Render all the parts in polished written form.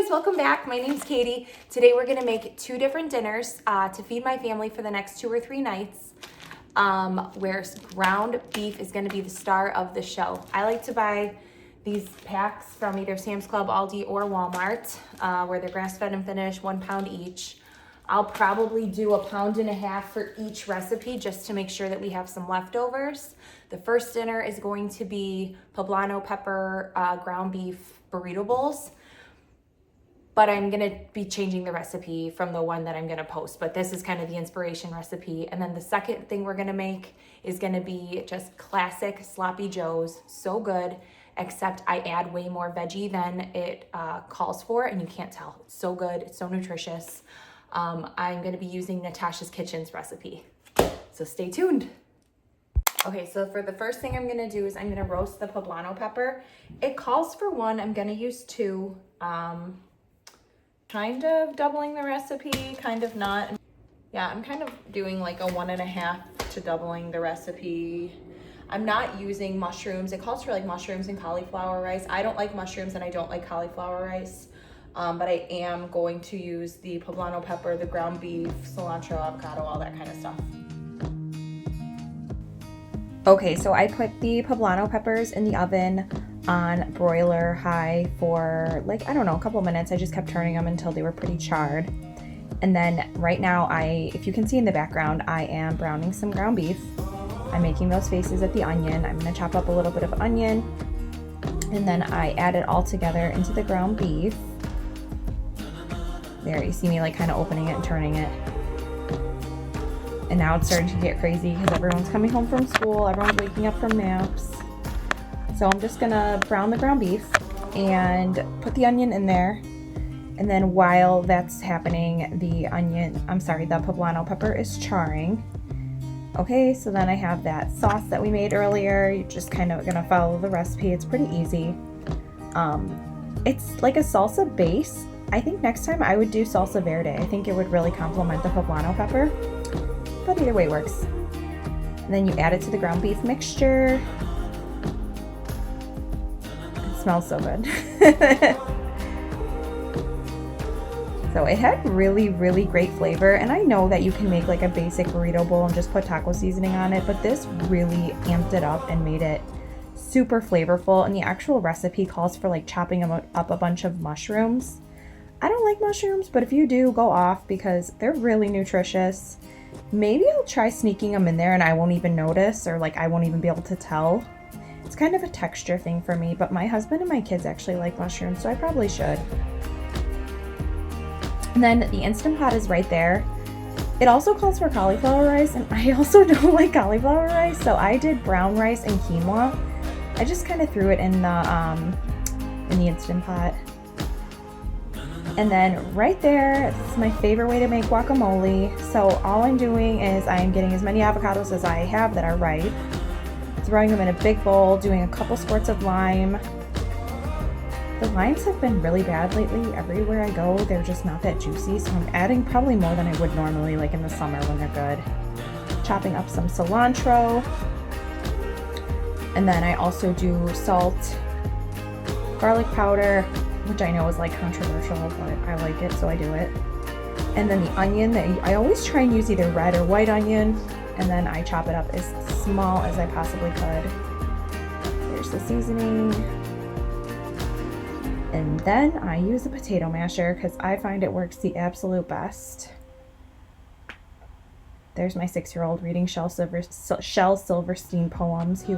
guys, welcome back. My name's Katie. Today we're gonna make 2 different dinners to feed my family for the next 2 or 3 nights, where ground beef is gonna be the star of the show. I like to buy these packs from either Sam's Club, Aldi, or Walmart, where they're grass-fed and finished, 1 pound each. I'll probably do 1.5 pounds for each recipe just to make sure that we have some leftovers. The first dinner is going to be poblano pepper ground beef burrito bowls, but I'm gonna be changing the recipe from the one that I'm gonna post, but this is kind of the inspiration recipe. And then the second thing we're gonna make is gonna be just classic sloppy joes, so good, except I add way more veggie than it calls for, and you can't tell. It's so good, it's so nutritious. I'm gonna be using Natasha's Kitchen's recipe, so stay tuned. Okay, so for the first thing I'm gonna do is I'm gonna roast the poblano pepper. It calls for 1, I'm gonna use 2. Kind of doubling the recipe, kind of not. Yeah, I'm kind of doing like a 1.5 to doubling the recipe. I'm not using mushrooms. It calls for like mushrooms and cauliflower rice. I don't like mushrooms and I don't like cauliflower rice, but I am going to use the poblano pepper, the ground beef, cilantro, avocado, all that kind of stuff. Okay, so I put the poblano peppers in the oven on broiler high for like, I don't know, a couple minutes. I just kept turning them until they were pretty charred. And then right now, if you can see in the background, I am browning some ground beef. I'm making those faces at the onion. I'm gonna chop up a little bit of onion, and then I add it all together into the ground beef. There, you see me like kind of opening it and turning it. And now it's starting to get crazy because everyone's coming home from school, everyone's waking up from naps. So I'm just gonna brown the ground beef and put the onion in there. And then while that's happening, the poblano pepper is charring. Okay, so then I have that sauce that we made earlier. You're just kind of gonna follow the recipe. It's pretty easy. It's like a salsa base. I think next time I would do salsa verde. I think it would really complement the poblano pepper. But either way works. And then you add it to the ground beef mixture. It smells so good. So it had really, really great flavor. And I know that you can make like a basic burrito bowl and just put taco seasoning on it, but this really amped it up and made it super flavorful. And the actual recipe calls for like chopping up a bunch of mushrooms. I don't like mushrooms, but if you do, go off because they're really nutritious. Maybe I'll try sneaking them in there and I won't even notice, or like I won't even be able to tell. It's kind of a texture thing for me, but my husband and my kids actually like mushrooms, so I probably should. And then the Instant Pot is right there. It also calls for cauliflower rice, and I also don't like cauliflower rice, so I did brown rice and quinoa. I just kind of threw it in the Instant Pot. And then right there, this is my favorite way to make guacamole. So all I'm doing is I'm getting as many avocados as I have that are ripe, throwing them in a big bowl, doing a couple squirts of lime. The limes have been really bad lately. Everywhere I go, they're just not that juicy. So I'm adding probably more than I would normally, like in the summer when they're good. Chopping up some cilantro. And then I also do salt, garlic powder, which I know is like controversial, but I like it, so I do it. And then the onion, I always try and use either red or white onion, and then I chop it up as small as I possibly could. There's the seasoning. And then I use a potato masher because I find it works the absolute best. There's my 6-year-old reading Shel Silverstein poems. He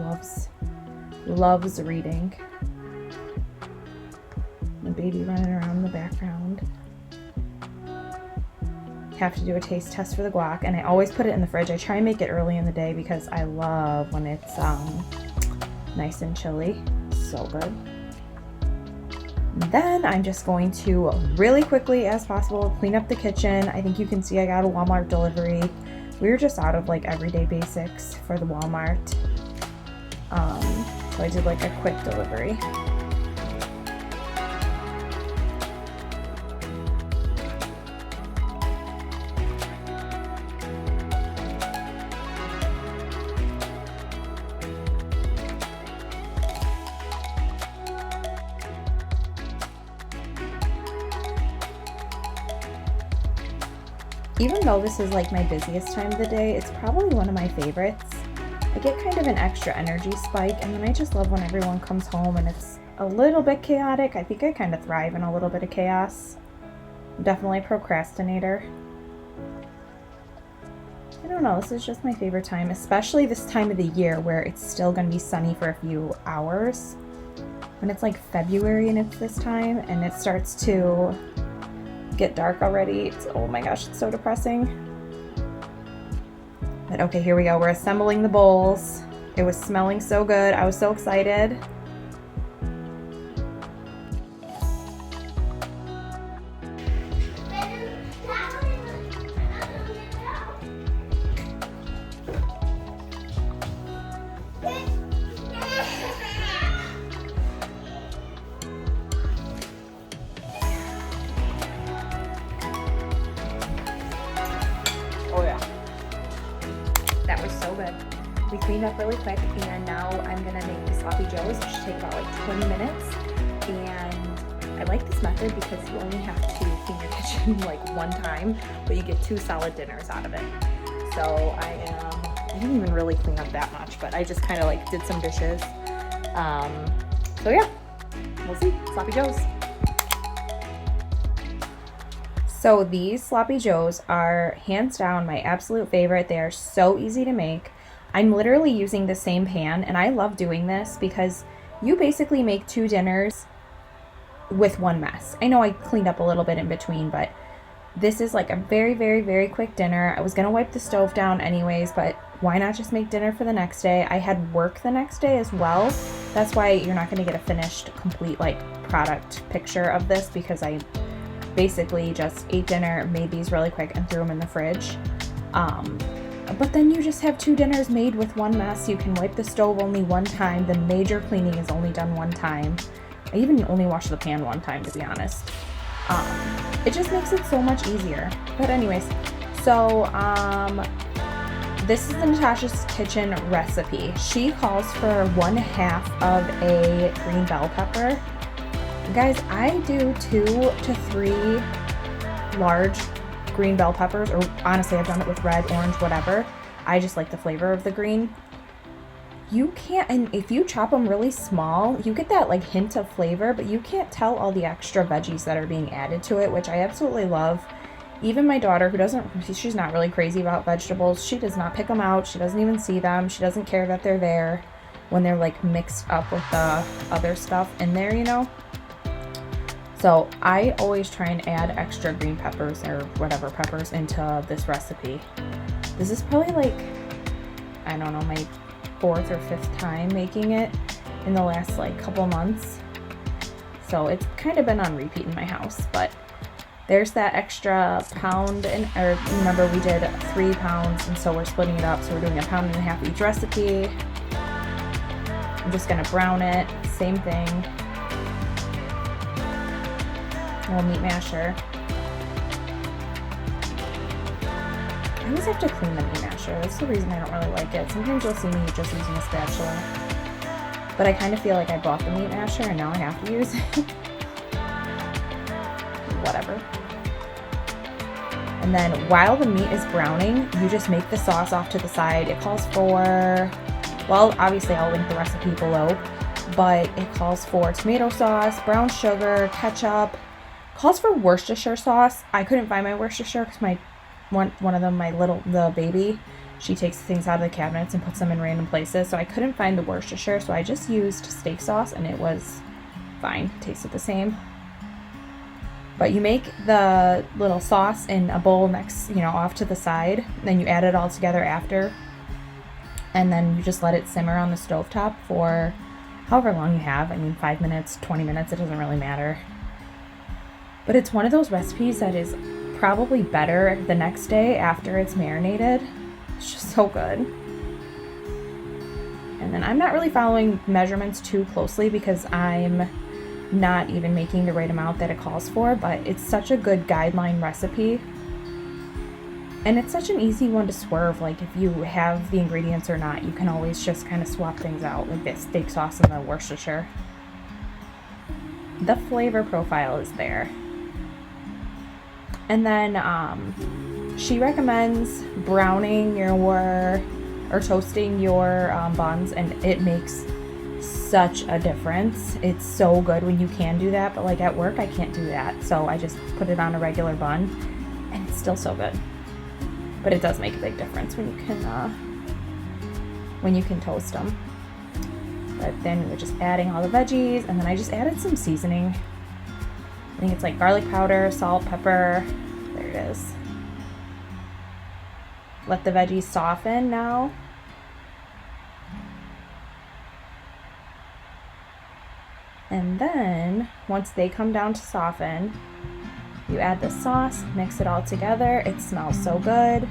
loves reading. The baby running around in the background. Have to do a taste test for the guac, and I always put it in the fridge. I try and make it early in the day because I love when it's nice and chilly. So good. And then I'm just going to really quickly as possible clean up the kitchen. I think you can see I got a Walmart delivery. We were just out of like everyday basics for the Walmart. So I did like a quick delivery. Even though this is like my busiest time of the day, it's probably one of my favorites. I get kind of an extra energy spike, and then I just love when everyone comes home and it's a little bit chaotic. I think I kind of thrive in a little bit of chaos. I'm definitely a procrastinator. I don't know, this is just my favorite time, especially this time of the year where it's still going to be sunny for a few hours. When it's like February and it's this time and it starts to get dark already. Oh my gosh, it's so depressing. But okay, here we go. We're assembling the bowls. It was smelling so good. I was so excited. Oh yeah. That was so good. We cleaned up really quick and now I'm gonna make the sloppy joes, which should take about like 20 minutes. And I like this method because you only have to clean your kitchen like one time, but you get 2 solid dinners out of it. So I didn't even really clean up that much, but I just kind of like did some dishes. So yeah, we'll see. Sloppy joes. So these sloppy joes are hands down my absolute favorite. They are so easy to make. I'm literally using the same pan, and I love doing this because you basically make 2 dinners with one mess. I know I cleaned up a little bit in between, but this is like a very, very, very quick dinner. I was gonna wipe the stove down anyways, but why not just make dinner for the next day? I had work the next day as well. That's why you're not gonna get a finished, complete like product picture of this, because I basically just ate dinner, made these really quick, and threw them in the fridge. But then you just have 2 dinners made with one mess. You can wipe the stove only one time. The major cleaning is only done one time. I even only washed the pan one time, to be honest. It just makes it so much easier. But anyways, so this is the Natasha's Kitchen recipe. She calls for 1/2 of a green bell pepper. Guys, I do 2 to 3 large green bell peppers, or honestly, I've done it with red, orange, whatever. I just like the flavor of the green. You can't, and if you chop them really small, you get that like hint of flavor, but you can't tell all the extra veggies that are being added to it, which I absolutely love. Even my daughter, she's not really crazy about vegetables. She does not pick them out. She doesn't even see them. She doesn't care that they're there when they're like mixed up with the other stuff in there, you know? So I always try and add extra green peppers or whatever peppers into this recipe. This is probably like, I don't know, my 4th or 5th time making it in the last like couple months. So it's kind of been on repeat in my house, but there's that extra pound, or remember we did 3 pounds, and so we're splitting it up. So we're doing 1.5 pounds each recipe. I'm just gonna brown it, same thing. Little meat masher. I always have to clean the meat masher. That's the reason I don't really like it. Sometimes you'll see me just using a spatula, but I kind of feel like I bought the meat masher and now I have to use it. Whatever. And then while the meat is browning, you just make the sauce off to the side. It calls for, well, obviously I'll link the recipe below, but it calls for tomato sauce, brown sugar, ketchup. Calls for Worcestershire sauce. I couldn't find my Worcestershire because one of them, the baby, she takes things out of the cabinets and puts them in random places. So I couldn't find the Worcestershire, so I just used steak sauce and it was fine. It tasted the same. But you make the little sauce in a bowl next, off to the side. Then you add it all together after. And then you just let it simmer on the stovetop for however long you have. 5 minutes, 20 minutes, it doesn't really matter. But it's one of those recipes that is probably better the next day after it's marinated. It's just so good. And then I'm not really following measurements too closely because I'm not even making the right amount that it calls for, but it's such a good guideline recipe. And it's such an easy one to swerve. Like if you have the ingredients or not, you can always just kind of swap things out, like this steak sauce and the Worcestershire. The flavor profile is there. And then She recommends browning or toasting your buns, and it makes such a difference. It's so good when you can do that, but like at work I can't do that, so I just put it on a regular bun and it's still so good. But it does make a big difference when you can toast them. But then we're just adding all the veggies, and then I just added some seasoning. I think it's like garlic powder, salt, pepper. There it is. Let the veggies soften now. And then once they come down to soften, you add the sauce, mix it all together. It smells so good.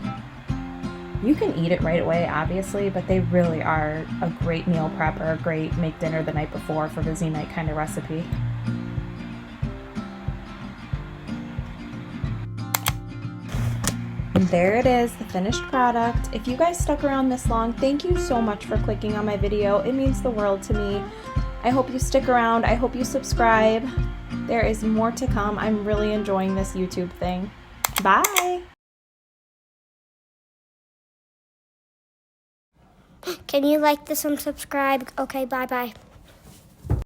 You can eat it right away, obviously, but they really are a great meal prep or a great make dinner the night before for busy night kind of recipe. And there it is, the finished product. If you guys stuck around this long, thank you so much for clicking on my video. It means the world to me. I hope you stick around. I hope you subscribe. There is more to come. I'm really enjoying this YouTube thing. Bye. Can you like this and subscribe? Okay, bye-bye.